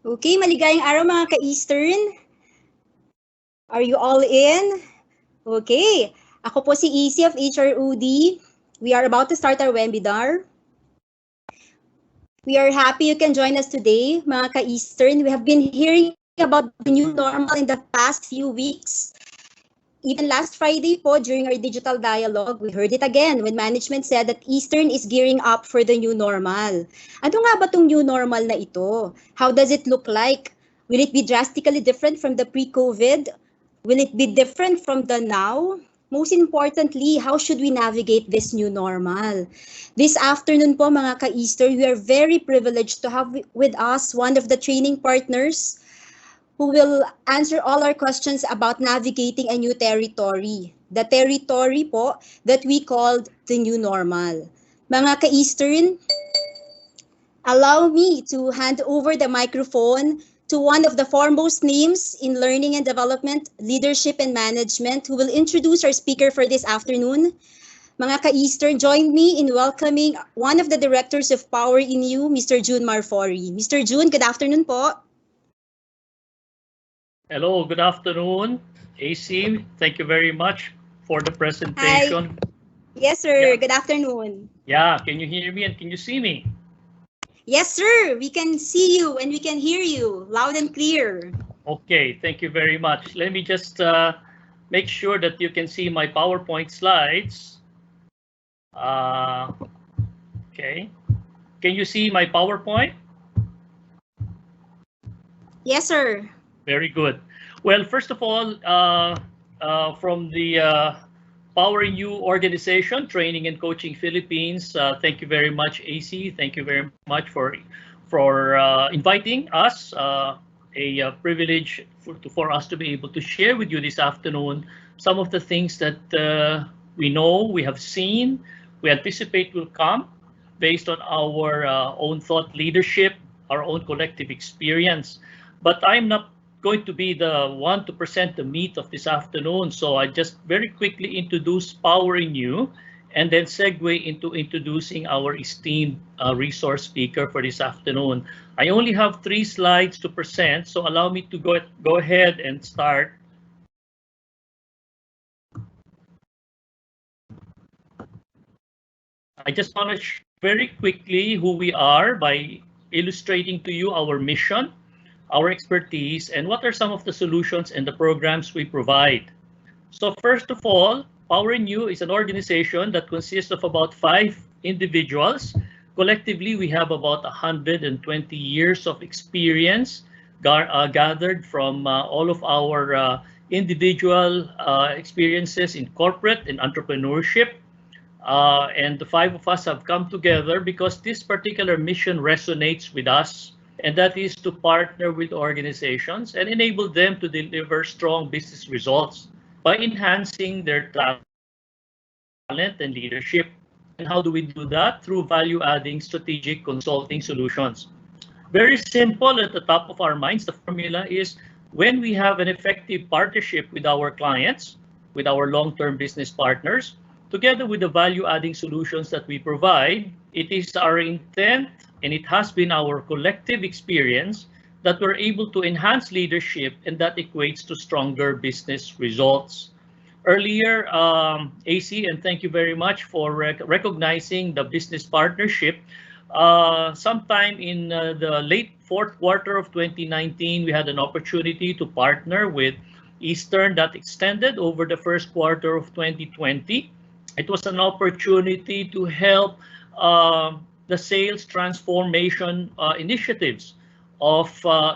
Okay, maligayang araw mga ka-Eastern. Are you all in? Okay, ako po si EC of HROD. We are about to start our webinar. We are happy you can join us today, mga ka-Eastern. We have been hearing about the new normal in the past few weeks. Even last Friday po, during our digital dialogue, we heard it again when management said that Eastern is gearing up for the new normal. Ano nga ba itong new normal na ito? How does it look like? Will it be drastically different from the pre-COVID? Will it be different from the now? Most importantly, how should we navigate this new normal? This afternoon po mga ka-Eastern, we are very privileged to have with us one of the training partners who will answer all our questions about navigating a new territory. The territory po that we called the new normal. Mga ka-Eastern, allow me to hand over the microphone to one of the foremost names in learning and development, leadership and management, who will introduce our speaker for this afternoon. Mga ka-Eastern, join me in welcoming one of the directors of POWERinU, Mr. June Marfori. Mr. June, good afternoon po. Hello, good afternoon, AC. Thank you very much for the presentation. Hi. Yes, sir. Yeah. Good afternoon. Yeah, can you hear me and can you see me? Yes, sir. We can see you and we can hear you loud and clear. Okay, thank you very much. Let me just make sure that you can see my PowerPoint slides. Okay. Can you see my PowerPoint? Yes, sir. Very good. Well, first of all, from the POWERinU organization, Training and Coaching Philippines, thank you very much, AC. Thank you very much for inviting us. A privilege for us to be able to share with you this afternoon some of the things that we know, we have seen, we anticipate will come based on our own thought leadership, our own collective experience. But I'm not going to be the one to present the meat of this afternoon. So I just very quickly introduce POWERinU and then segue into introducing our esteemed resource speaker for this afternoon. I only have 3 slides to present, so allow me to go ahead and start. I just want to share very quickly who we are by illustrating to you our mission, our expertise, and what are some of the solutions and the programs we provide. So first of all, POWERinU is an organization that consists of about 5 individuals. Collectively, we have about 120 years of experience gathered from all of our individual experiences in corporate and entrepreneurship. And the 5 of us have come together because this particular mission resonates with us, and that is to partner with organizations and enable them to deliver strong business results by enhancing their talent and leadership. And how do we do that? Through value-adding strategic consulting solutions. Very simple at the top of our minds. The formula is when we have an effective partnership with our clients, with our long-term business partners, together with the value-adding solutions that we provide, it is our intent and it has been our collective experience that we're able to enhance leadership, and that equates to stronger business results. Earlier, AC, and thank you very much for recognizing the business partnership. Sometime in the late 4th quarter of 2019, we had an opportunity to partner with Eastern that extended over the 1st quarter of 2020. It was an opportunity to help the sales transformation initiatives of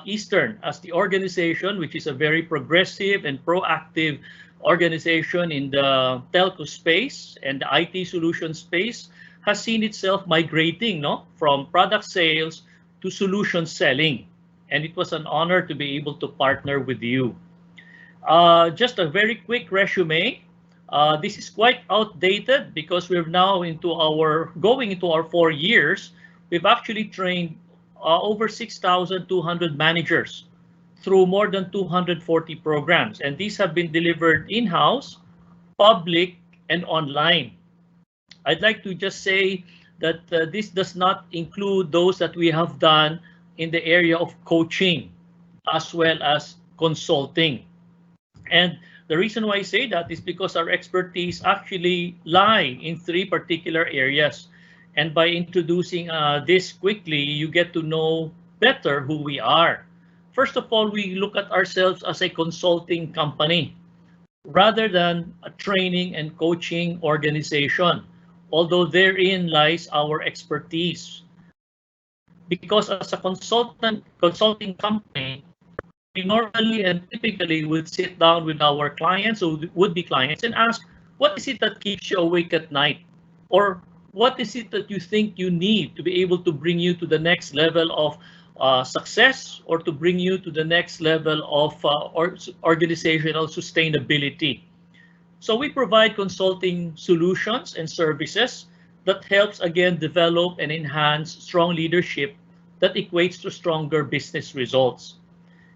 Eastern as the organization, which is a very progressive and proactive organization in the telco space and the IT solution space, has seen itself migrating from product sales to solution selling. And it was an honor to be able to partner with you. Just a very quick resume. This is quite outdated because we're now going into our 4 years. We've actually trained over 6,200 managers through more than 240 programs, and these have been delivered in-house, public, and online. I'd like to just say that this does not include those that we have done in the area of coaching as well as consulting. And the reason why I say that is because our expertise actually lie in three particular areas. And by introducing this quickly, you get to know better who we are. First of all, we look at ourselves as a consulting company rather than a training and coaching organization, although therein lies our expertise. Because as a consulting company, we normally and typically would sit down with our clients or would-be clients and ask, what is it that keeps you awake at night? Or what is it that you think you need to be able to bring you to the next level of success or to bring you to the next level of organizational sustainability? So we provide consulting solutions and services that helps again develop and enhance strong leadership that equates to stronger business results.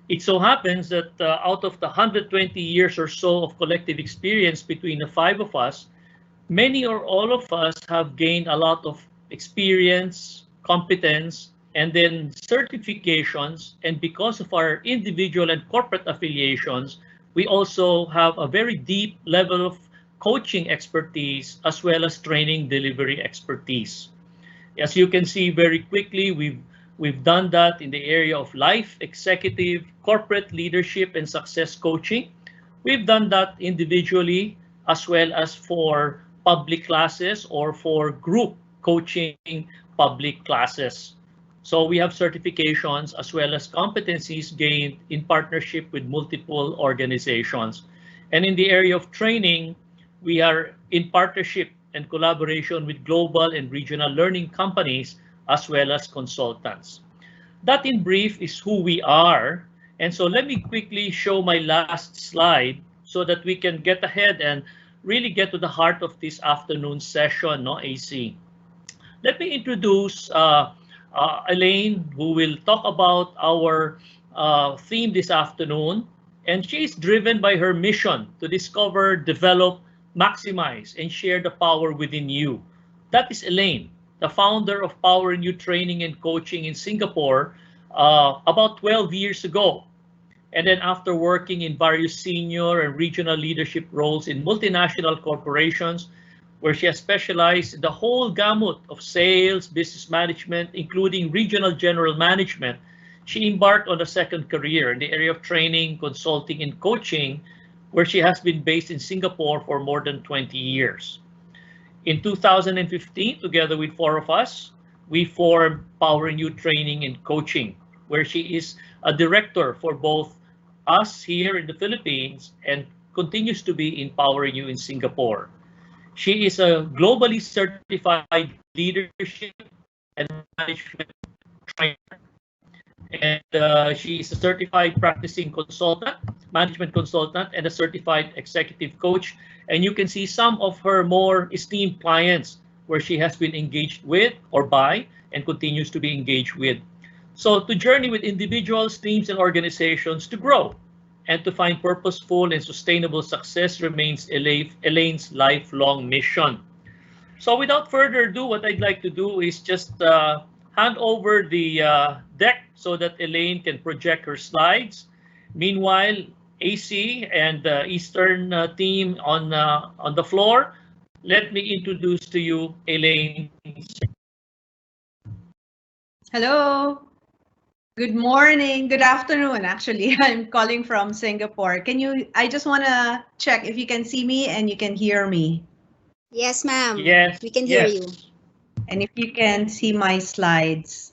It so happens that out of the 120 years or so of collective experience between the five of us, many or all of us have gained a lot of experience, competence, and then certifications. And because of our individual and corporate affiliations, we also have a very deep level of coaching expertise as well as training delivery expertise. As you can see very quickly, we've done that in the area of life, executive, corporate leadership, and success coaching. We've done that individually as well as for public classes or for group coaching public classes. So we have certifications as well as competencies gained in partnership with multiple organizations. And in the area of training, we are in partnership and collaboration with global and regional learning companies as well as consultants. That in brief is who we are. And so let me quickly show my last slide so that we can get ahead and really get to the heart of this afternoon session, no, AC. Let me introduce Elaine, who will talk about our theme this afternoon. And she is driven by her mission to discover, develop, maximize, and share the power within you. That is Elaine, the founder of POWERinU Training and Coaching in Singapore about 12 years ago. And then after working in various senior and regional leadership roles in multinational corporations, where she has specialized in the whole gamut of sales, business management, including regional general management, she embarked on a second career in the area of training, consulting, and coaching, where she has been based in Singapore for more than 20 years. In 2015, together with four of us, we formed POWERinU Training and Coaching, where she is a director for both us here in the Philippines and continues to be in POWERinU in Singapore. She is a globally certified leadership and management trainer. And she is a certified practicing consultant, management consultant, and a certified executive coach. And you can see some of her more esteemed clients where she has been engaged with or by and continues to be engaged with. So to journey with individuals, teams, and organizations to grow and to find purposeful and sustainable success remains Elaine's lifelong mission. So without further ado, what I'd like to do is just hand over the deck so that Elaine can project her slides. Meanwhile, AC and the Eastern team on the floor, let me introduce to you Elaine. Hello. Good morning. Good afternoon. Actually, I'm calling from Singapore. I just want to check if you can see me and you can hear me. Yes, ma'am. Yes, we can hear you. And if you can see my slides.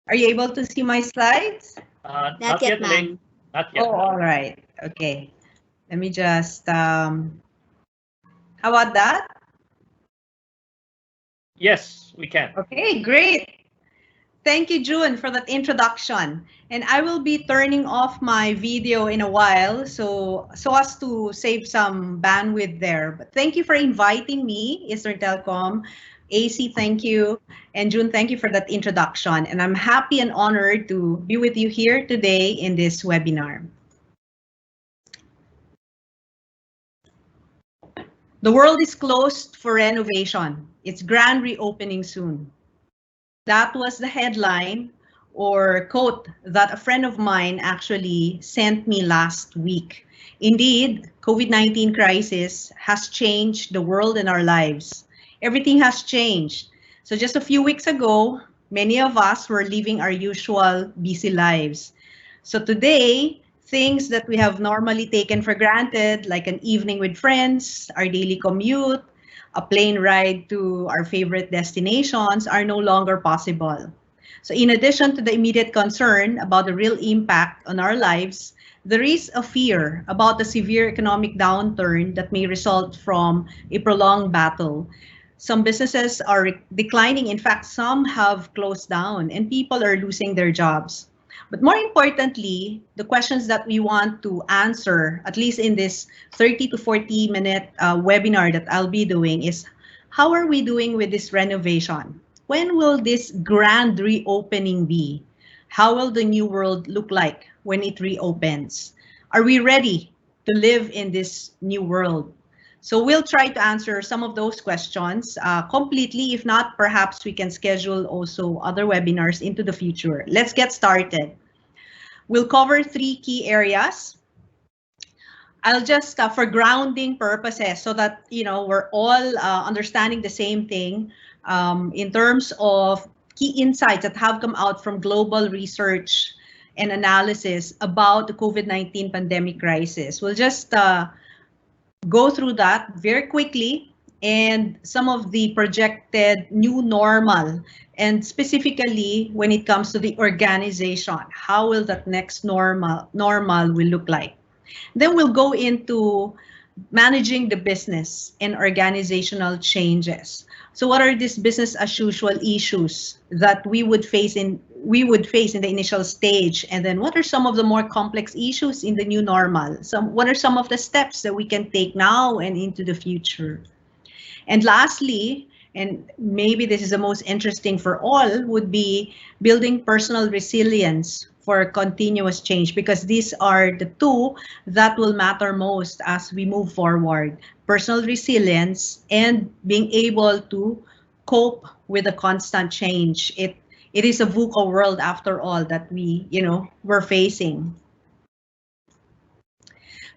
Are you able to see my slides? Not yet, ma'am. Not yet. Oh, all right. Okay. Let me just, how about that? Yes, we can. Okay, great. Thank you, June, for that introduction. And I will be turning off my video in a while so as to save some bandwidth there. But thank you for inviting me, Eastern Telecom. AC, thank you. And June, thank you for that introduction. And I'm happy and honored to be with you here today in this webinar. The world is closed for renovation. It's grand reopening soon. That was the headline or quote that a friend of mine actually sent me last week. Indeed, COVID-19 crisis has changed the world and our lives. Everything has changed. So just a few weeks ago, many of us were living our usual busy lives. So today, things that we have normally taken for granted, like an evening with friends, our daily commute, a plane ride to our favorite destinations, are no longer possible. So in addition to the immediate concern about the real impact on our lives, there is a fear about the severe economic downturn that may result from a prolonged battle. Some businesses are declining. In fact, some have closed down and people are losing their jobs. But more importantly, the questions that we want to answer, at least in this 30 to 40 minute webinar that I'll be doing, is how are we doing with this renovation? When will this grand reopening be? How will the new world look like when it reopens? Are we ready to live in this new world? So we'll try to answer some of those questions completely. If not, perhaps we can schedule also other webinars into the future. Let's get started. We'll cover 3 key areas. I'll just, for grounding purposes, so that we're all understanding the same thing in terms of key insights that have come out from global research and analysis about the COVID-19 pandemic crisis. We'll just go through that very quickly, and some of the projected new normal, and specifically when it comes to the organization, how will that next normal will look like. Then we'll go into managing the business and organizational changes. So what are these business as usual issues that we would face in the initial stage, and then what are some of the more complex issues in the new normal? What are some of the steps that we can take now and into the future? And lastly, and maybe this is the most interesting for all, would be building personal resilience for continuous change, because these are the 2 that will matter most as we move forward. Personal resilience and being able to cope with the constant change. It is a VUCA world after all that we're facing.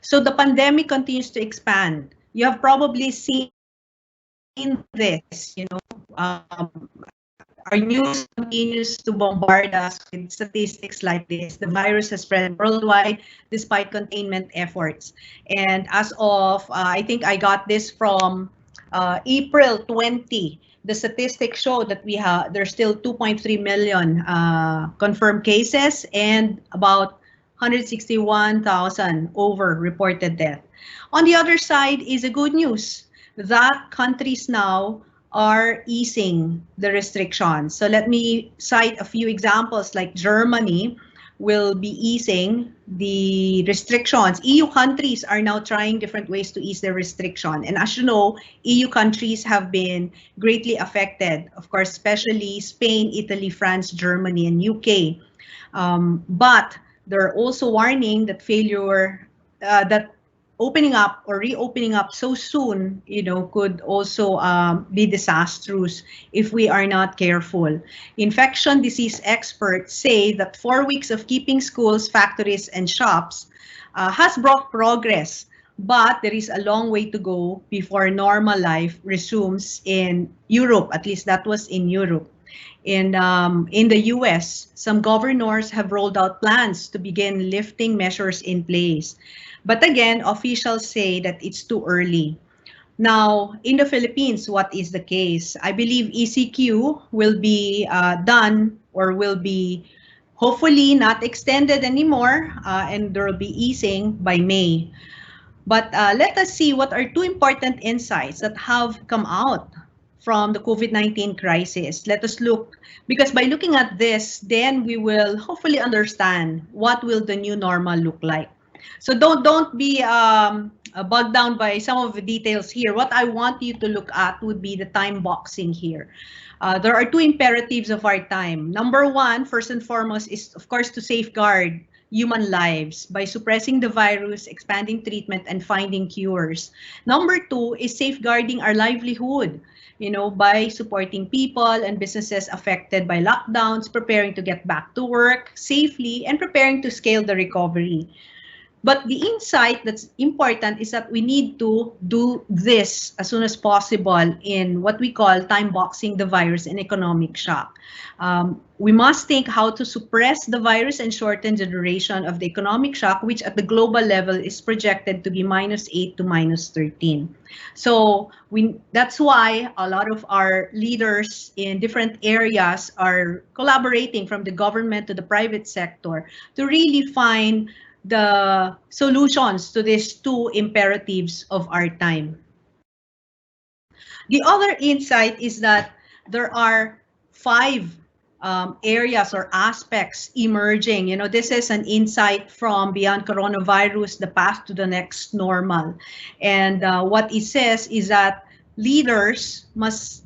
So the pandemic continues to expand. You have probably seen this, our news continues to bombard us with statistics like this. The virus has spread worldwide despite containment efforts. And as of, I think I got this from April 20, the statistics show that there's still 2.3 million confirmed cases and about 161,000 over reported death. On the other side is the good news that countries now are easing the restrictions. So let me cite a few examples, like Germany will be easing the restrictions. EU countries are now trying different ways to ease their restriction. And as you know, EU countries have been greatly affected, of course, especially Spain, Italy, France, Germany, and UK. But they're also warning that that opening up or reopening up so soon, could also be disastrous if we are not careful. Infection disease experts say that 4 weeks of keeping schools, factories, and shops has brought progress, but there is a long way to go before normal life resumes in Europe. At least that was in Europe. In the US, some governors have rolled out plans to begin lifting measures in place. But again, officials say that it's too early. Now, in the Philippines, what is the case? I believe ECQ will be done, or will be hopefully not extended anymore, and there will be easing by May. But let us see what are 2 important insights that have come out from the COVID-19 crisis. Let us look, because by looking at this, then we will hopefully understand what will the new normal look like. So don't be bogged down by some of the details here. What I want you to look at would be the time boxing here. There are 2 imperatives of our time. Number 1, first and foremost, is of course to safeguard human lives by suppressing the virus, expanding treatment, and finding cures. Number 2 is safeguarding our livelihood. by supporting people and businesses affected by lockdowns, preparing to get back to work safely, and preparing to scale the recovery. But the insight that's important is that we need to do this as soon as possible in what we call time boxing the virus in economic shock. We must think how to suppress the virus and shorten the duration of the economic shock, which at the global level is projected to be -8 to -13. So that's why a lot of our leaders in different areas are collaborating from the government to the private sector to really find the solutions to these two imperatives of our time. The other insight is that there are 5 areas or aspects emerging. This is an insight from Beyond Coronavirus, the path to the next normal. And what it says is that leaders must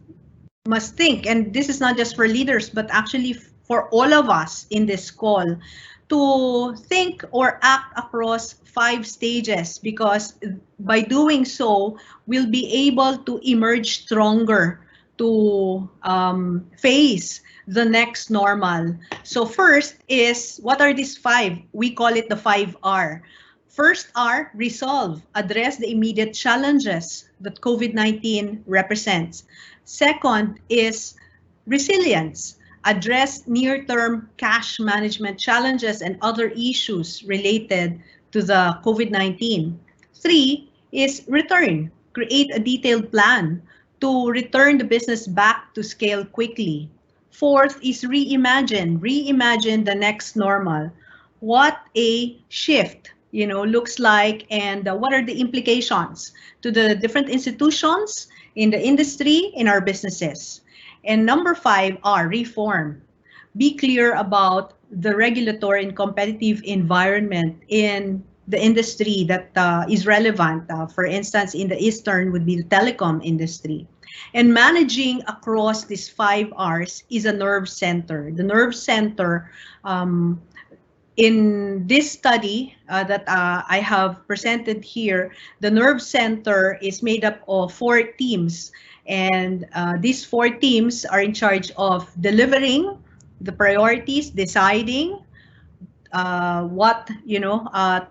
think, and this is not just for leaders, but actually for all of us in this call, to think or act across 5 stages, because by doing so, we'll be able to emerge stronger to face the next normal. So first is, what are these 5? We call it the 5R. First R, resolve, address the immediate challenges that COVID-19 represents. Second is resilience, address near-term cash management challenges and other issues related to the COVID-19. 3 is return, create a detailed plan to return the business back to scale quickly. 4th is reimagine the next normal. What a shift, looks like, and what are the implications to the different institutions in the industry, in our businesses. And number 5 are reform. Be clear about the regulatory and competitive environment in the industry that is relevant. For instance, in the Eastern would be the telecom industry. And managing across these 5 R's is a nerve center. The nerve center, in this study that I have presented here, the nerve center is made up of 4 teams. And these 4 teams are in charge of delivering the priorities, deciding what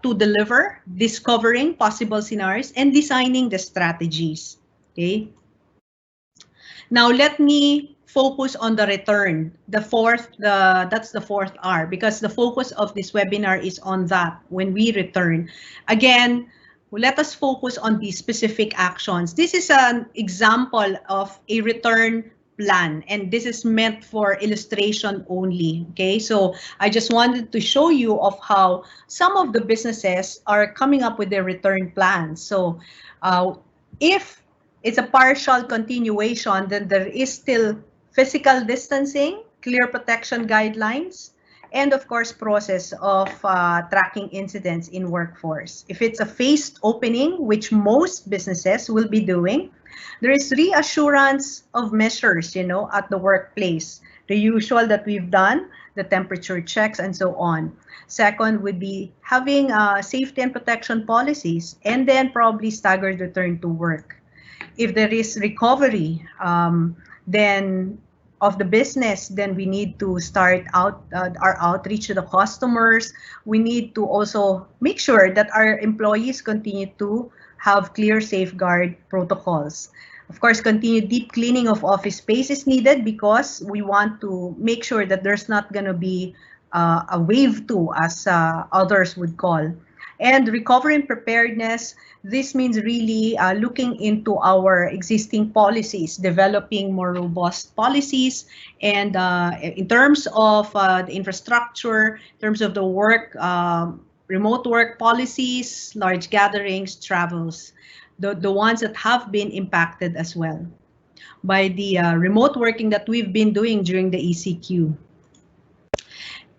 to deliver, discovering possible scenarios, and designing the strategies. Okay. Now let me focus on the return. That's the 4th R, because the focus of this webinar is on that, when we return. Again, let us focus on these specific actions. This is an example of a return plan, and this is meant for illustration only. Okay, so I just wanted to show you of how some of the businesses are coming up with their return plans. So if it's a partial continuation, then there is still physical distancing, clear protection guidelines, and of course, process of tracking incidents in workforce. If it's a phased opening, which most businesses will be doing, there is reassurance of measures, at the workplace. The usual that we've done, the temperature checks and so on. Second would be having safety and protection policies, and then probably staggered return to work. If there is recovery, then of the business, then we need to start out our outreach to the customers. We need to also make sure that our employees continue to have clear safeguard protocols. Of course, continued deep cleaning of office space is needed, because we want to make sure that there's not going to be a wave 2, as others would call. And recovery and preparedness, this means really looking into our existing policies, developing more robust policies, and in terms of the infrastructure, in terms of the work, remote work policies, large gatherings, travels, the ones that have been impacted as well by the remote working that we've been doing during the ECQ.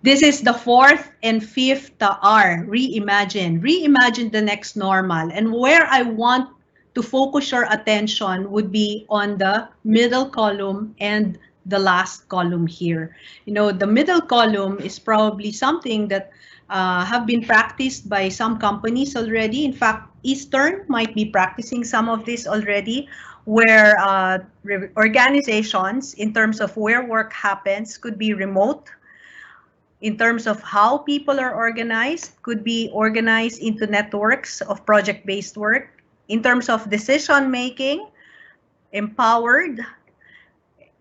This is the 4th and 5th R, reimagine. Reimagine the next normal. And where I want to focus your attention would be on the middle column and the last column here. The middle column is probably something that have been practiced by some companies already. In fact, Eastern might be practicing some of this already. where organizations, in terms of where work happens, could be remote. In terms of how people are organized, could be organized into networks of project-based work. In terms of decision making, empowered.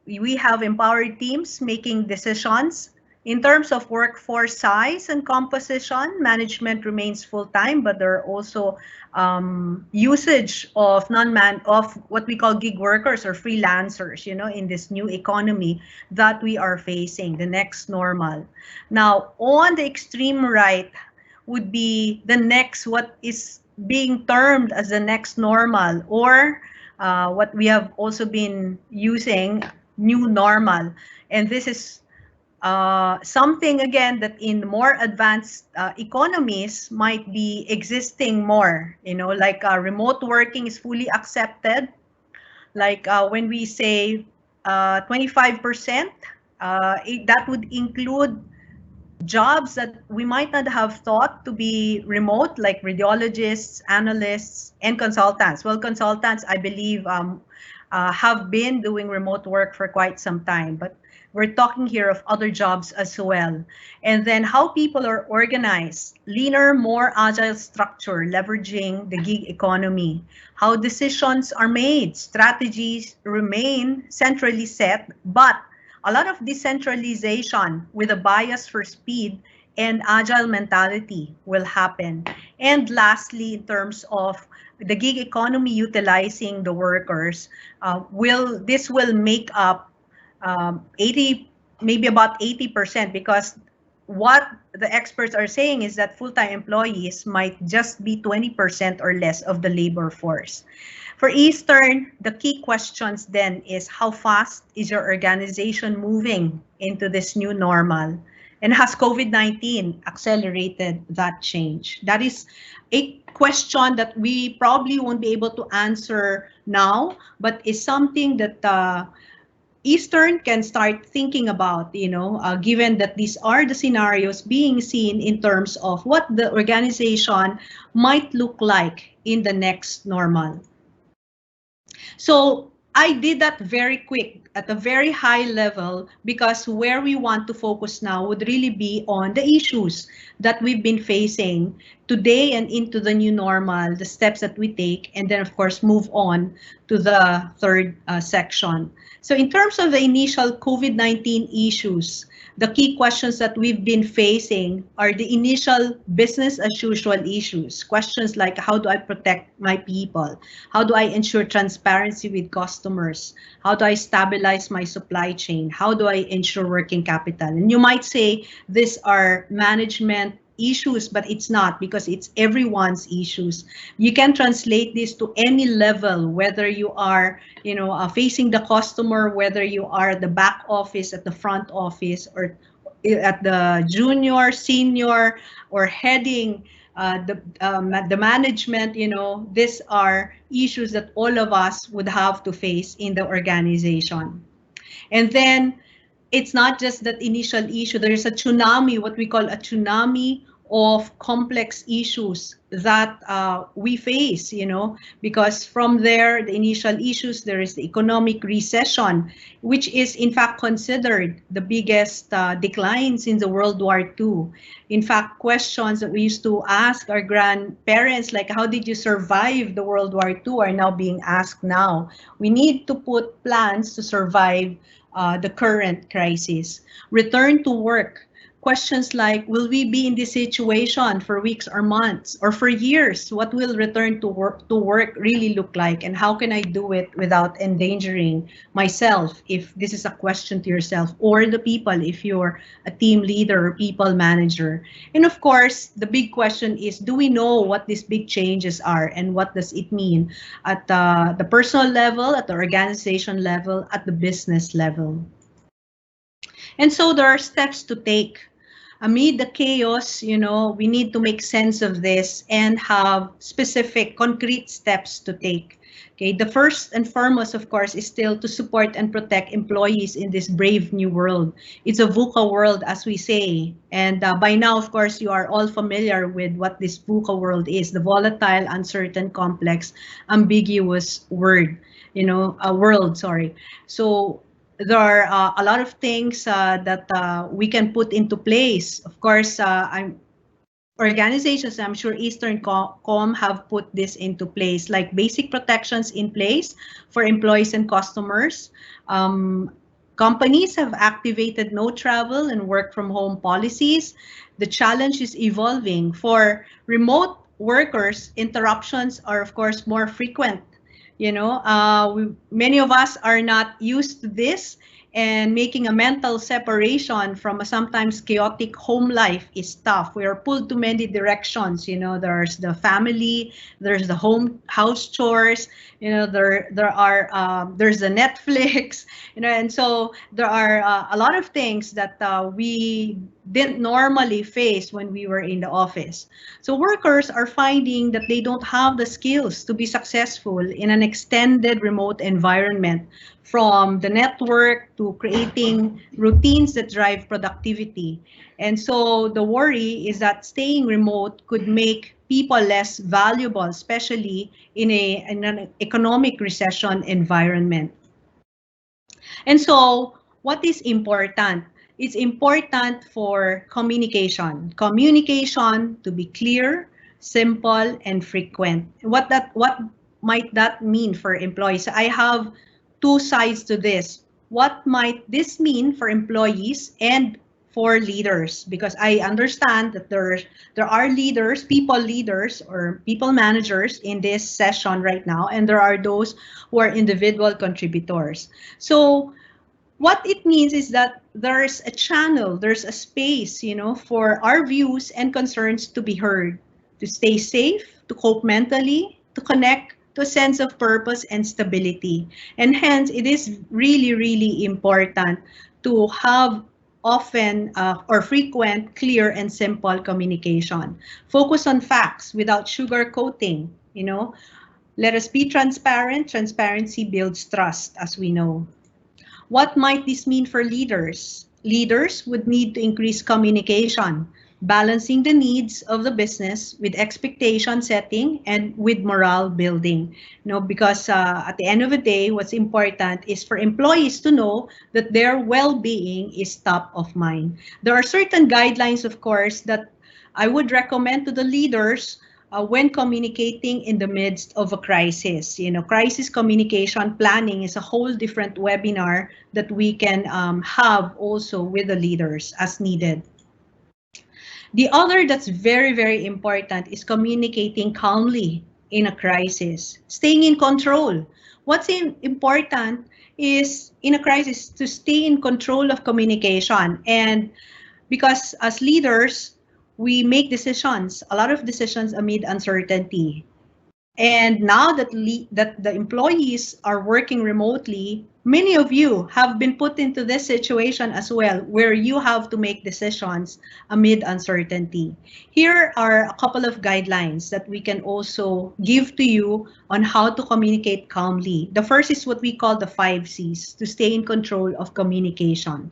We have empowered teams making decisions. In terms of workforce size and composition, management remains full-time, but there are also usage of of what we call gig workers or freelancers, in this new economy that we are facing, the next normal. Now, on the extreme right would be the next, what is being termed as the next normal, or what we have also been using, new normal. And this is something, again, that in more advanced economies might be existing more, like remote working is fully accepted. Like when we say 25%, that would include jobs that we might not have thought to be remote, like radiologists, analysts, and consultants. Well, consultants, I believe, have been doing remote work for quite some time, but we're talking here of other jobs as well. And then how people are organized, leaner, more agile structure, leveraging the gig economy, how decisions are made, strategies remain centrally set, but a lot of decentralization with a bias for speed and agile mentality will happen. And lastly, in terms of the gig economy utilizing the workers, this will make up 80, maybe about 80%, because what the experts are saying is that full-time employees might just be 20% or less of the labor force. For Eastern, the key questions then is how fast is your organization moving into this new normal? And has COVID-19 accelerated that change? That is a question that we probably won't be able to answer now, but is something that Eastern can start thinking about, given that these are the scenarios being seen in terms of what the organization might look like in the next normal. So I did that very quick at a very high level, because where we want to focus now would really be on the issues that we've been facing today and into the new normal, the steps that we take, and then of course move on to the third section. So in terms of the initial COVID-19 issues, the key questions that we've been facing are the initial business as usual issues. Questions like, how do I protect my people? How do I ensure transparency with customers? How do I stabilize my supply chain? How do I ensure working capital? And you might say these are management issues, but it's not, because it's everyone's issues. You can translate this to any level, whether you are, facing the customer, whether you are at the back office, at the front office, or at the junior, senior, or heading the management. These are issues that all of us would have to face in the organization. And then it's not just that initial issue. There's a tsunami, what we call a tsunami of complex issues that we face, because from there, the initial issues, there is the economic recession, which is in fact considered the biggest decline since the World War II. In fact, questions that we used to ask our grandparents, like, how did you survive the World War II, are now being asked now. We need to put plans to survive the current crisis. Return to work. Questions like, will we be in this situation for weeks or months or for years? What will return to work really look like? And how can I do it without endangering myself, if this is a question to yourself, or the people, if you're a team leader or people manager? And of course, the big question is, do we know what these big changes are, and what does it mean at the personal level, at the organization level, at the business level? And so there are steps to take. Amid the chaos, we need to make sense of this and have specific, concrete steps to take. Okay, the first and foremost, of course, is still to support and protect employees in this brave new world. It's a VUCA world, as we say. And by now, of course, you are all familiar with what this VUCA world is, the volatile, uncertain, complex, ambiguous word. world. Sorry. So there are a lot of things that we can put into place. Of course, organizations, I'm sure Eastern Com have put this into place, like basic protections in place for employees and customers. Companies have activated no travel and work from home policies. The challenge is evolving. For remote workers, interruptions are of course more frequent. Many of us are not used to this, and making a mental separation from a sometimes chaotic home life is tough. We are pulled to many directions. There's the family, there's the house chores, there's the Netflix, and so there are a lot of things that we didn't normally face when we were in the office. So workers are finding that they don't have the skills to be successful in an extended remote environment, from the network to creating routines that drive productivity. And so the worry is that staying remote could make people less valuable, especially in an economic recession environment. And so what is important? It's important for communication. Communication to be clear, simple, and frequent. What might that mean for employees? I have two sides to this. What might this mean for employees and for leaders? Because I understand that there are leaders, people leaders or people managers in this session right now, and there are those who are individual contributors. So what it means is that there's a channel, there's a space, for our views and concerns to be heard, to stay safe, to cope mentally, to connect to a sense of purpose and stability. And hence, it is really, really important to have often or frequent, clear, and simple communication. Focus on facts without sugarcoating. Let us be transparent. Transparency builds trust, as we know. What might this mean for leaders? Leaders would need to increase communication, balancing the needs of the business with expectation setting and with morale building. Because at the end of the day, what's important is for employees to know that their well-being is top of mind. There are certain guidelines, of course, that I would recommend to the leaders when communicating in the midst of a crisis. Crisis communication planning is a whole different webinar that we can have also with the leaders as needed. The other that's very, very important is communicating calmly in a crisis, staying in control. What's important is in a crisis to stay in control of communication, and because as leaders, we make decisions, a lot of decisions amid uncertainty. And now that the employees are working remotely, many of you have been put into this situation as well, where you have to make decisions amid uncertainty. Here are a couple of guidelines that we can also give to you on how to communicate calmly. The first is what we call the 5 C's, to stay in control of communication.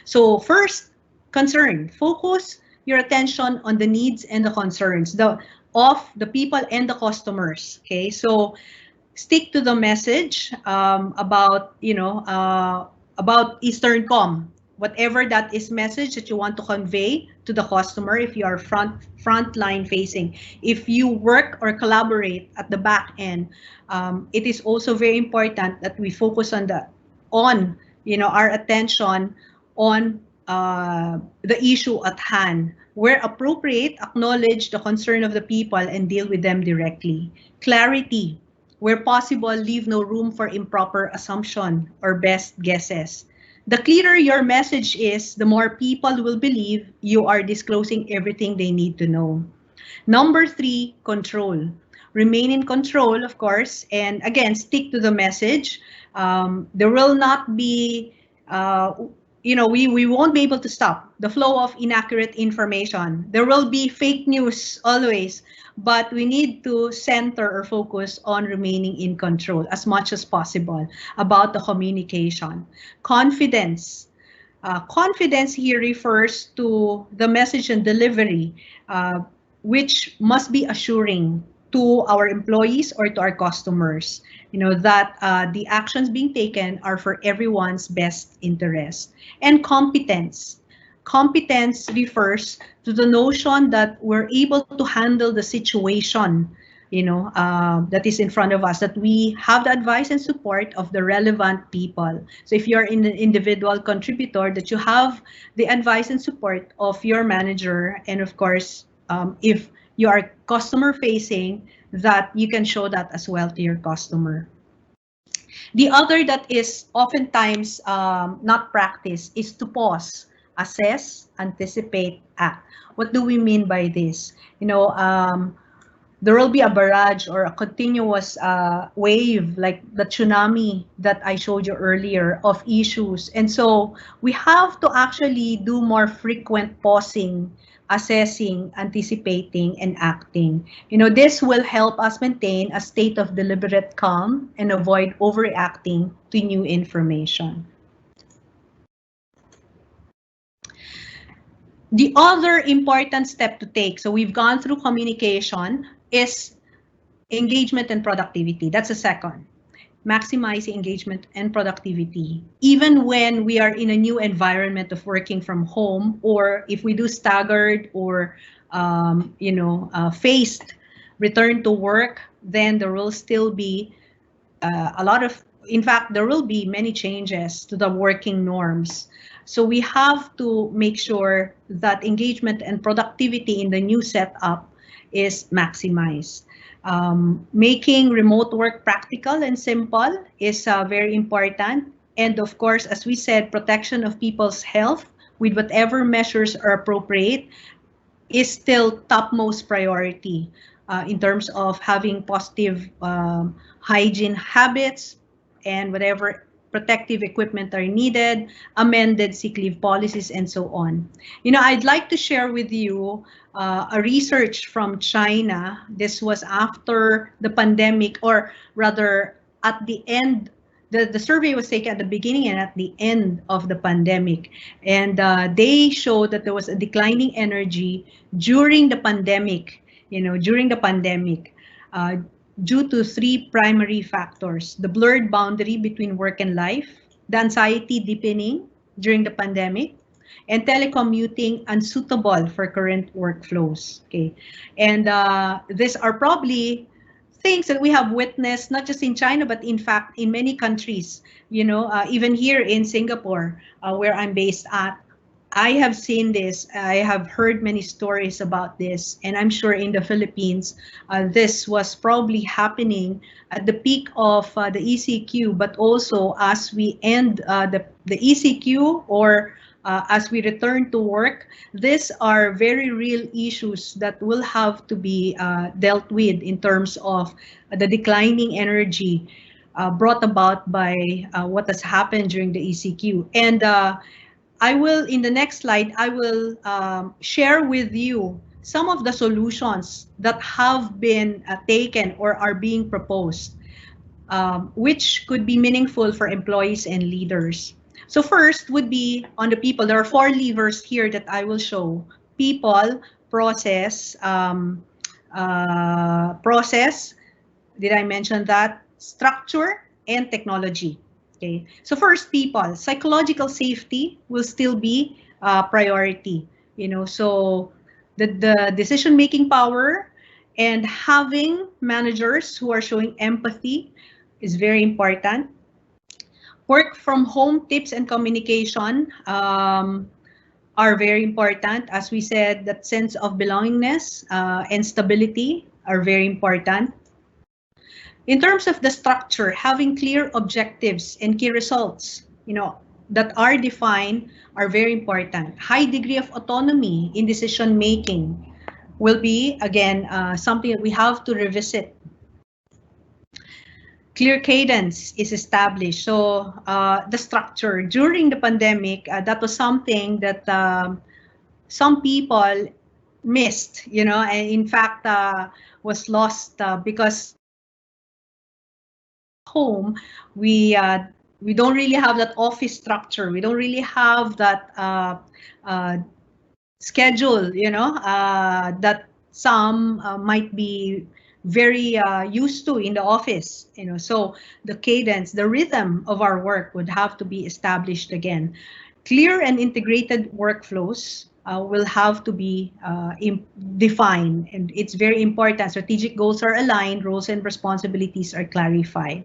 So first, concern. Focus your attention on the needs and the concerns of the people and the customers. Okay, so stick to the message about Eastern Com, whatever that is message that you want to convey to the customer. If you are front line facing, if you work or collaborate at the back end, it is also very important that we focus on our attention on the issue at hand. Where appropriate, acknowledge the concern of the people and deal with them directly. Clarity. Where possible, leave no room for improper assumption or best guesses. The clearer your message is, the more people will believe you are disclosing everything they need to know. Number 3, control. Remain in control, of course, and again, stick to the message. There will not be we won't be able to stop the flow of inaccurate information. There will be fake news always, but we need to center or focus on remaining in control as much as possible about the communication. Confidence. Confidence here refers to the message and delivery, which must be assuring. to our employees or to our customers, that the actions being taken are for everyone's best interest. And competence. Competence refers to the notion that we're able to handle the situation, that is in front of us, that we have the advice and support of the relevant people. So if you're an individual contributor, that you have the advice and support of your manager, and of course, if you are customer facing, that you can show that as well to your customer. The other that is oftentimes not practiced is to pause, assess, anticipate, act. What do we mean by this? There will be a barrage or a continuous wave, like the tsunami that I showed you earlier, of issues. And so we have to actually do more frequent pausing, assessing, anticipating, and acting. This will help us maintain a state of deliberate calm and avoid overreacting to new information. The other important step to take, so we've gone through communication, is engagement and productivity. That's the second. Maximizing engagement and productivity, even when we are in a new environment of working from home, or if we do staggered or phased return to work, then there will still be in fact, there will be many changes to the working norms. So we have to make sure that engagement and productivity in the new setup is maximized. Making remote work practical and simple is very important. And of course, as we said, protection of people's health with whatever measures are appropriate is still topmost priority in terms of having positive hygiene habits and whatever protective equipment are needed, amended sick leave policies, and so on. I'd like to share with you a research from China. This was after the pandemic, or rather at the end. The survey was taken at the beginning and at the end of the pandemic. And they showed that there was a declining energy during the pandemic, due to three primary factors: the blurred boundary between work and life, the anxiety deepening during the pandemic, and telecommuting unsuitable for current workflows. Okay, and these are probably things that we have witnessed, not just in China, but in fact in many countries. Even here in Singapore, where I'm based at, I have seen this. I have heard many stories about this, and I'm sure in the Philippines, this was probably happening at the peak of the ECQ, but also as we end the ECQ, or as we return to work. These are very real issues that will have to be dealt with in terms of the declining energy brought about by what has happened during the ECQ. And I will, in the next slide, I will share with you some of the solutions that have been taken or are being proposed, which could be meaningful for employees and leaders. So first would be on the people. There are 4 levers here that I will show: people, process, did I mention that? Structure, and technology. Okay, so first, people. Psychological safety will still be a priority. So the decision-making power and having managers who are showing empathy is very important. Work from home tips and communication are very important. As we said, that sense of belongingness and stability are very important. In terms of the structure, having clear objectives and key results, that are defined are very important. High degree of autonomy in decision making will be, again, something that we have to revisit. Clear cadence is established. So the structure during the pandemic, that was something that some people missed, and in fact was lost because home we don't really have that office structure. We don't really have that schedule, that some might be very used to in the office. So the cadence, the rhythm of our work would have to be established again. Clear and integrated workflows will have to be defined, and it's very important. Strategic goals are aligned, roles and responsibilities are clarified.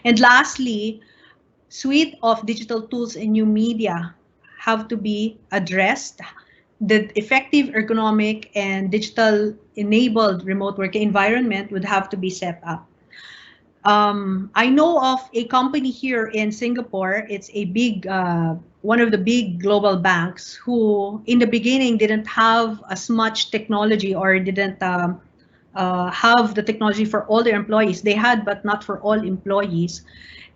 And lastly, suite of digital tools and new media have to be addressed. The effective ergonomic and digital enabled remote work environment would have to be set up. I know of a company here in Singapore. It's a big, one of the big global banks who in the beginning didn't have as much technology, or didn't have the technology for all their employees. They had, but not for all employees.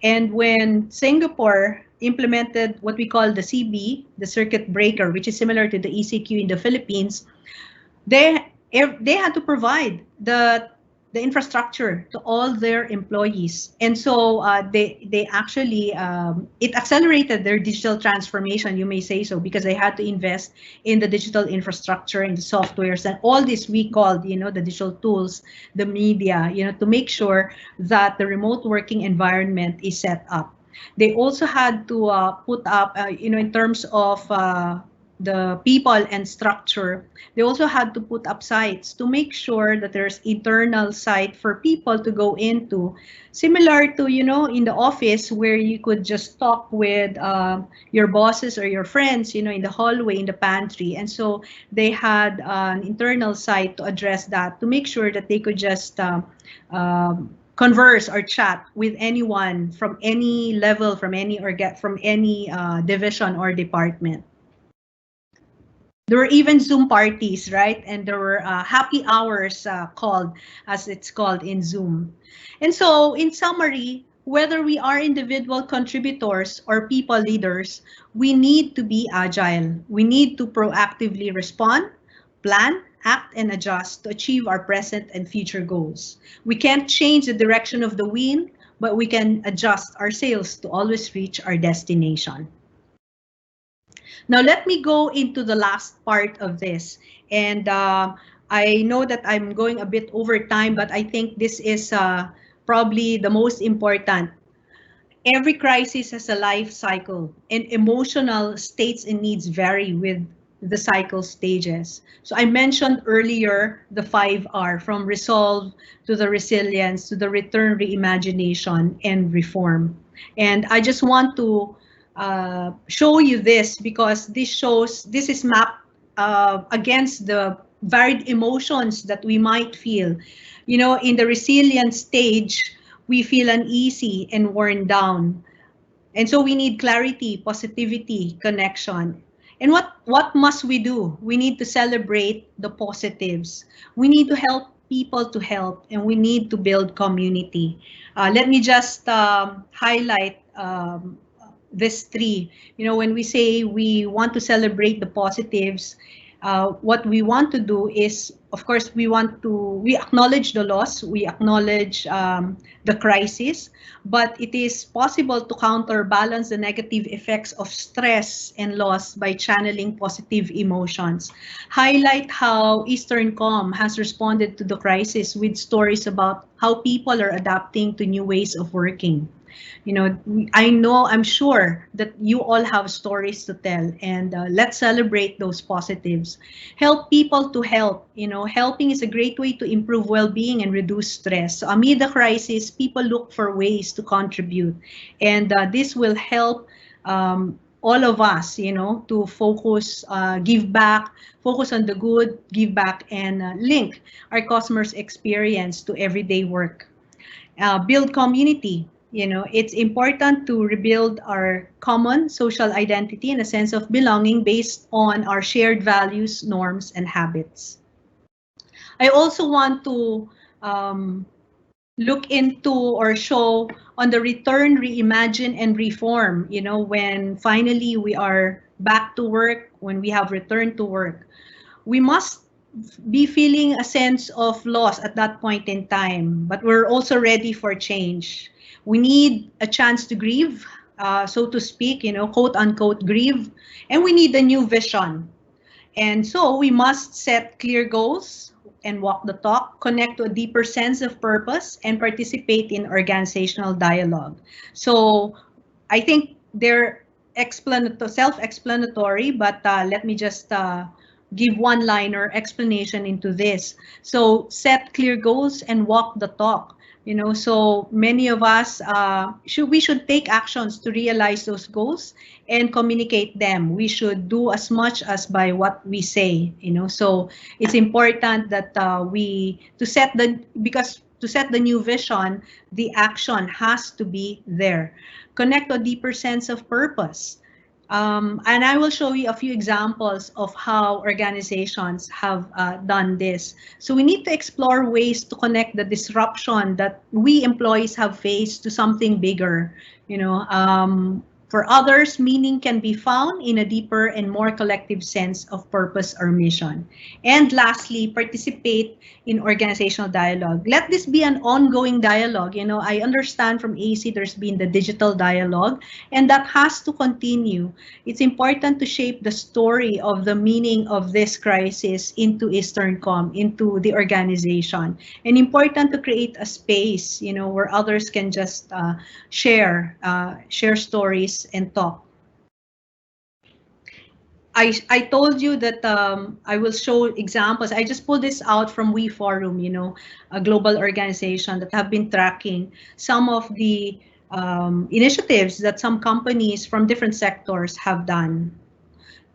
And when Singapore implemented what we call the CB, the circuit breaker, which is similar to the ECQ in the Philippines, they had to provide the infrastructure to all their employees. And so they actually, it accelerated their digital transformation, you may say so, because they had to invest in the digital infrastructure, in the softwares, and all this we called, the digital tools, the media, to make sure that the remote working environment is set up. They also had to put up, in terms of the people and structure, they also had to put up sites to make sure that there's internal site for people to go into, similar to, in the office where you could just talk with your bosses or your friends, in the hallway, in the pantry. And so they had an internal site to address that, to make sure that they could just converse or chat with anyone from any level, from any division or department. There were even Zoom parties, right? And there were happy hours called, as it's called in Zoom. And so, in summary, whether we are individual contributors or people leaders, we need to be agile. We need to proactively respond, plan, act, and adjust to achieve our present and future goals. We can't change the direction of the wind, but we can adjust our sails to always reach our destination. Now, let me go into the last part of this. And I know that I'm going a bit over time, but I think this is probably the most important. Every crisis has a life cycle, and emotional states and needs vary with the cycle stages. So I mentioned earlier the 5R, from resolve to the resilience to the return, reimagination, and reform. And I just want to show you this, because this is mapped against the varied emotions that we might feel. In the resilience stage, we feel uneasy and worn down. And so we need clarity, positivity, connection. And what must we do? We need to celebrate the positives. We need to help people to help, and we need to build community. Let me just highlight this three. When we say we want to celebrate the positives, what we want to do is, of course, we acknowledge the loss, we acknowledge the crisis, but it is possible to counterbalance the negative effects of stress and loss by channeling positive emotions. Highlight how Eastern Com has responded to the crisis with stories about how people are adapting to new ways of working. I'm sure that you all have stories to tell, and let's celebrate those positives. Help people to help. Helping is a great way to improve well-being and reduce stress. So amid the crisis, people look for ways to contribute, and this will help all of us, to focus, give back, focus on the good, give back, and link our customers' experience to everyday work. Build community. It's important to rebuild our common social identity and a sense of belonging based on our shared values, norms, and habits. I also want to look into or show on the return, reimagine, and reform, when finally we are back to work, when we have returned to work. We must be feeling a sense of loss at that point in time, but we're also ready for change. We need a chance to grieve, so to speak, quote unquote grieve, and we need a new vision. And so we must set clear goals and walk the talk, connect to a deeper sense of purpose, and participate in organizational dialogue. So I think they're self-explanatory, but let me just give one-liner explanation into this. So set clear goals and walk the talk. You know, so many of us we should take actions to realize those goals and communicate them. We should do as much as by what we say. You know, so it's important that to set the new vision, the action has to be there. Connect a deeper sense of purpose. And I will show you a few examples of how organizations have done this. So we need to explore ways to connect the disruption that we employees have faced to something bigger. You know, for others, meaning can be found in a deeper and more collective sense of purpose or mission. And lastly, participate in organizational dialogue. Let this be an ongoing dialogue. You know, I understand from AC there's been the digital dialogue, and that has to continue. It's important to shape the story of the meaning of this crisis into EasternCom, into the organization, and important to create a space, you know, where others can just share stories and talk. I told you that I will show examples. I just pulled this out from WeForum, you know, a global organization that have been tracking some of the initiatives that some companies from different sectors have done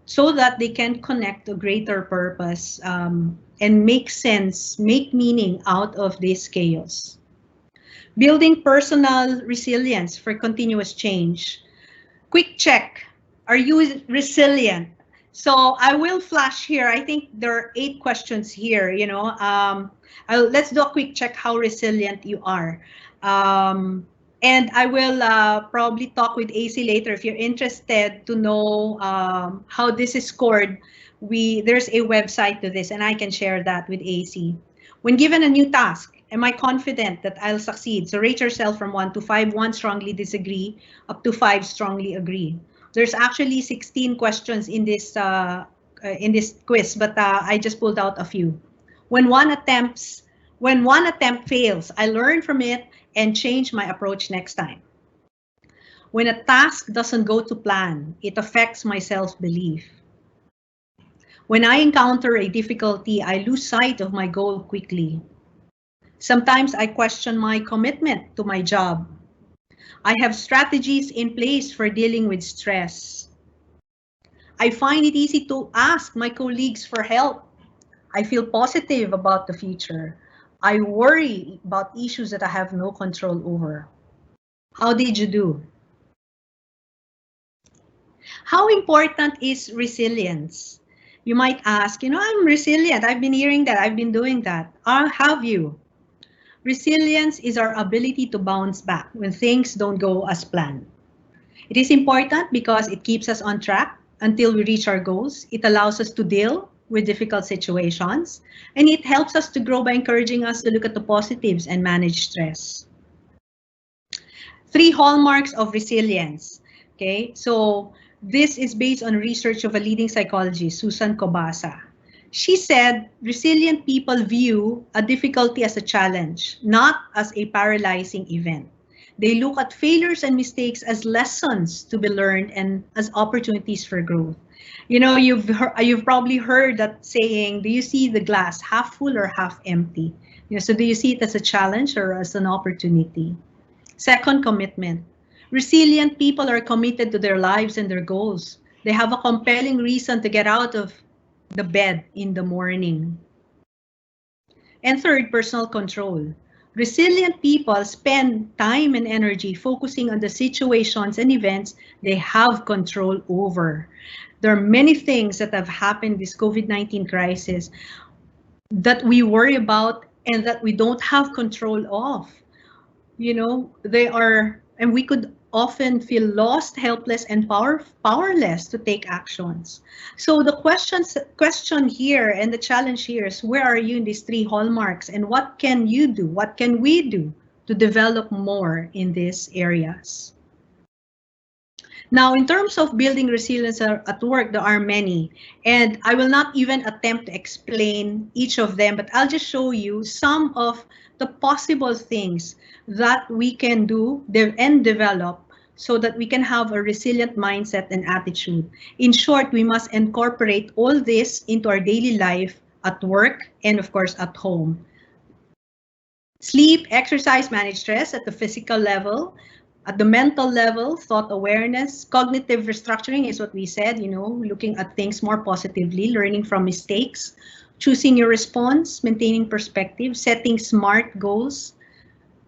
so that they can connect to greater purpose and make sense, make meaning out of this chaos. Building personal resilience for continuous change. Quick check, are you resilient? So I will flash here. I think there are 8 questions here, you know. Let's do a quick check how resilient you are. And I will probably talk with AC later if you're interested to know how this is scored. There's a website to this, and I can share that with AC. When given a new task, am I confident that I'll succeed? So rate yourself from 1 to 5. 1, strongly disagree, up to 5, strongly agree. There's actually 16 questions in this quiz, but I just pulled out a few. When one attempt fails, I learn from it and change my approach next time. When a task doesn't go to plan, it affects my self-belief. When I encounter a difficulty, I lose sight of my goal quickly. Sometimes I question my commitment to my job. I have strategies in place for dealing with stress. I find it easy to ask my colleagues for help. I feel positive about the future. I worry about issues that I have no control over. How did you do? How important is resilience? You might ask, you know, I'm resilient. I've been hearing that. I've been doing that. Have you? Resilience is our ability to bounce back when things don't go as planned. It is important because it keeps us on track until we reach our goals. It allows us to deal with difficult situations, and it helps us to grow by encouraging us to look at the positives and manage stress. 3 hallmarks of resilience. Okay, so this is based on research of a leading psychologist, Susan Kobasa. She said, resilient people view a difficulty as a challenge, not as a paralyzing event. They look at failures and mistakes as lessons to be learned and as opportunities for growth. You know, you've probably heard that saying, do you see the glass half full or half empty? You know, so do you see it as a challenge or as an opportunity? Second, commitment. Resilient people are committed to their lives and their goals. They have a compelling reason to get out of the bed in the morning. And third, personal control. Resilient people spend time and energy focusing on the situations and events they have control over. There are many things that have happened this COVID-19 crisis that we worry about and that we don't have control of. You know, and we could often feel lost, helpless, and powerless to take actions. So the question here and the challenge here is, where are you in these 3 hallmarks, and what can you do? What can we do to develop more in these areas? Now, in terms of building resilience at work, there are many, and I will not even attempt to explain each of them, but I'll just show you some of the possible things that we can do and develop so that we can have a resilient mindset and attitude. In short, we must incorporate all this into our daily life at work and, of course, at home. Sleep, exercise, manage stress at the physical level. At the mental level, thought awareness, cognitive restructuring is what we said, looking at things more positively, learning from mistakes, choosing your response, maintaining perspective, setting smart goals,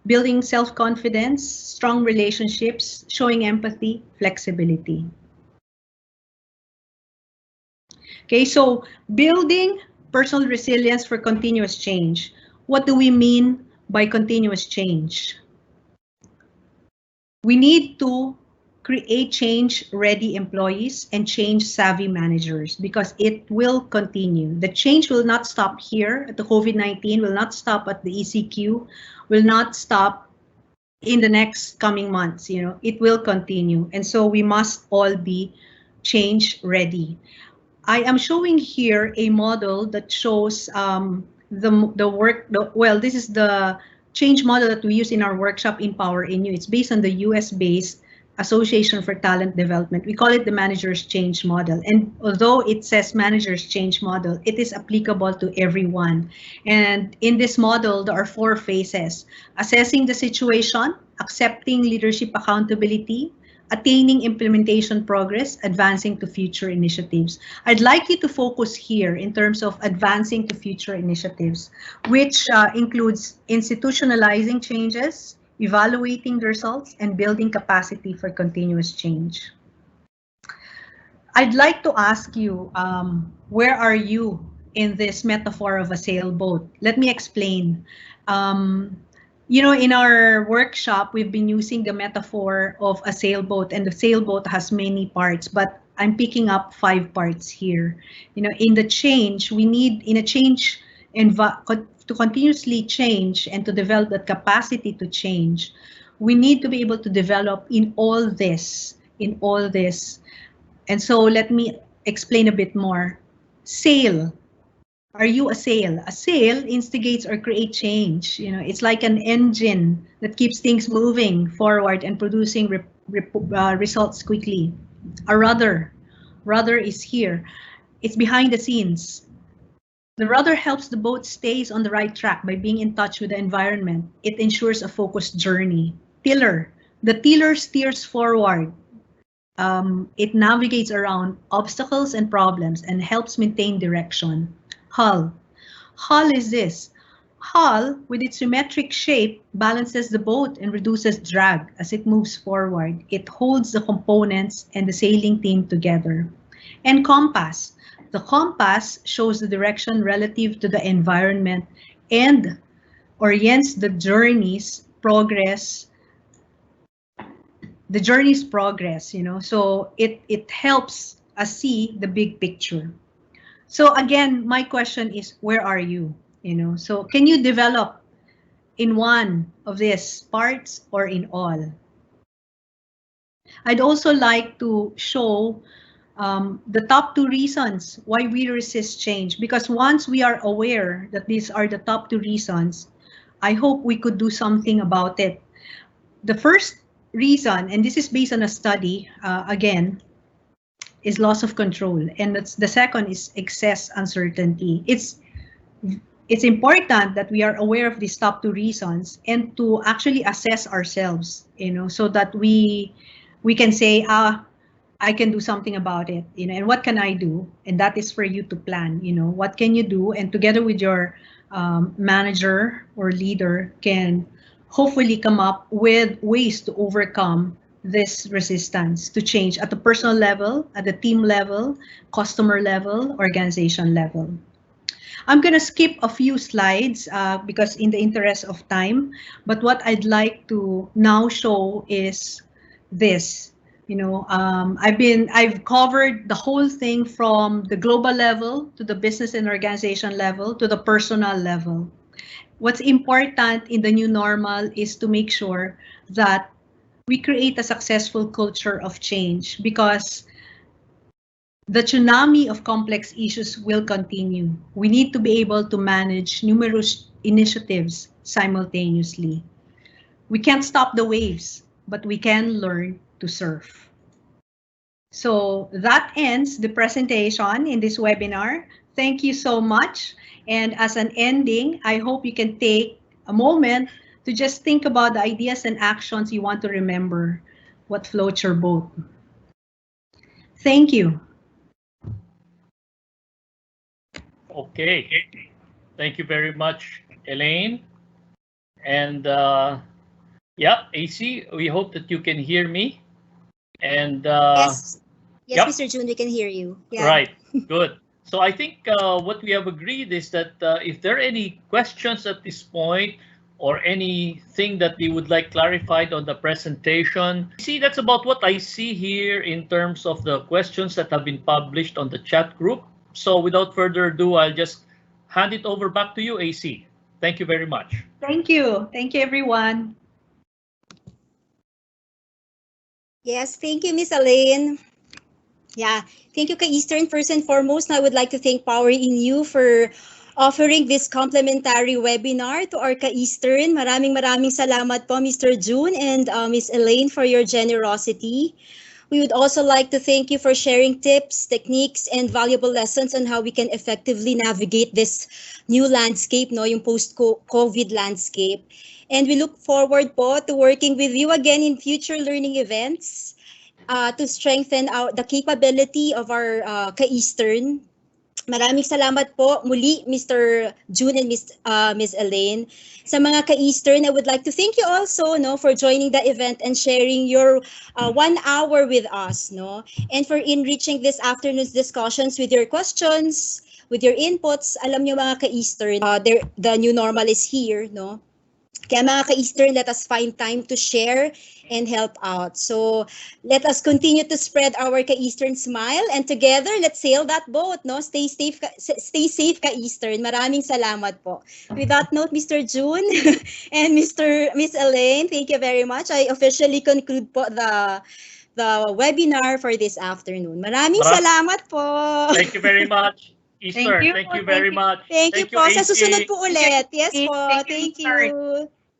building self-confidence, strong relationships, showing empathy, flexibility. Okay, so building personal resilience for continuous change. What do we mean by continuous change? We need to create change-ready employees and change-savvy managers because it will continue. The change will not stop here at the COVID-19, will not stop at the ECQ, will not stop in the next coming months. It will continue. And so we must all be change-ready. I am showing here a model that shows this is the change model that we use in our workshop in POWERinU. It's based on the US-based Association for Talent Development. We call it the Manager's Change Model. And although it says Manager's Change Model, it is applicable to everyone. And in this model, there are 4 phases: assessing the situation, accepting leadership accountability, attaining implementation progress, advancing to future initiatives. I'd like you to focus here in terms of advancing to future initiatives, which includes institutionalizing changes, evaluating the results, and building capacity for continuous change. I'd like to ask you, where are you in this metaphor of a sailboat? Let me explain. In our workshop, we've been using the metaphor of a sailboat, and the sailboat has many parts, but I'm picking up 5 parts here. In the change, we need, in a change, to continuously change and to develop that capacity to change, we need to be able to develop in all this. And so let me explain a bit more. Sail. Are you a sail? A sail instigates or creates change. It's like an engine that keeps things moving forward and producing results quickly. A rudder is here. It's behind the scenes. The rudder helps the boat stays on the right track by being in touch with the environment. It ensures a focused journey. Tiller. The tiller steers forward. It navigates around obstacles and problems and helps maintain direction. Hull. Hull is this. Hull, with its symmetric shape, balances the boat and reduces drag as it moves forward. It holds the components and the sailing team together. And compass. The compass shows the direction relative to the environment and orients the journey's progress. So it helps us see the big picture. So again, my question is, where are you? So can you develop in one of these parts or in all? I'd also like to show the top 2 reasons why we resist change, because once we are aware that these are the top 2 reasons, I hope we could do something about it. The first reason, and this is based on a study, again, is loss of control, and the second is excess uncertainty. It's important that we are aware of these top 2 reasons and to actually assess ourselves, so that we can say, I can do something about it, and what can I do? And that is for you to plan, what can you do? And together with your manager or leader can hopefully come up with ways to overcome this resistance to change at the personal level, at the team level, customer level, organization level. I'm going to skip a few slides because in the interest of time, but what I'd like to now show is this. I've covered the whole thing from the global level to the business and organization level to the personal level. What's important in the new normal is to make sure that we create a successful culture of change, because the tsunami of complex issues will continue. We need to be able to manage numerous initiatives simultaneously. We can't stop the waves, but we can learn to surf. So that ends the presentation in this webinar. Thank you so much. And as an ending, I hope you can take a moment to just think about the ideas and actions you want to remember what floats your boat. Thank you. Okay. Thank you very much, Elaine. And yeah, AC, we hope that you can hear me. And Yes, yep. Mr. June, we can hear you. Yeah. Right, good. So I think what we have agreed is that if there are any questions at this point or anything that you would like clarified on the presentation, see, that's about what I see here in terms of the questions that have been published on the chat group. So without further ado, I'll just hand it over back to you, AC. Thank you very much. Thank you. Thank you, everyone. Yes, thank you, Miss Elaine. Yeah, thank you, Eastern. First and foremost, I would like to thank POWERinU for offering this complimentary webinar to our Eastern. Maraming salamat po, Mr. June and Miss Elaine, for your generosity. We would also like to thank you for sharing tips, techniques, and valuable lessons on how we can effectively navigate this new landscape, no, yung post-COVID landscape. And we look forward po to working with you again in future learning events to strengthen the capability of our ka-Eastern. Maraming salamat po muli, Mr. June and Miss Elaine. Sa mga ka-Eastern, I would like to thank you also, no, for joining the event and sharing your 1 hour with us, no, and for enriching this afternoon's discussions with your questions, with your inputs. Alam niyo mga ka-Eastern, the new normal is here, no. Kaya mga ka-Eastern, let us find time to share and help out. So let us continue to spread our ka-Eastern smile, and together, let's sail that boat, no? Stay safe ka-Eastern. Maraming salamat po. With that note, Mr. June and Miss Elaine, thank you very much. I officially conclude po the webinar for this afternoon. Maraming salamat po. Thank you very much. Eastern, thank you very much. Thank you po. Sa susunod po ulit. Yes po. Thank you.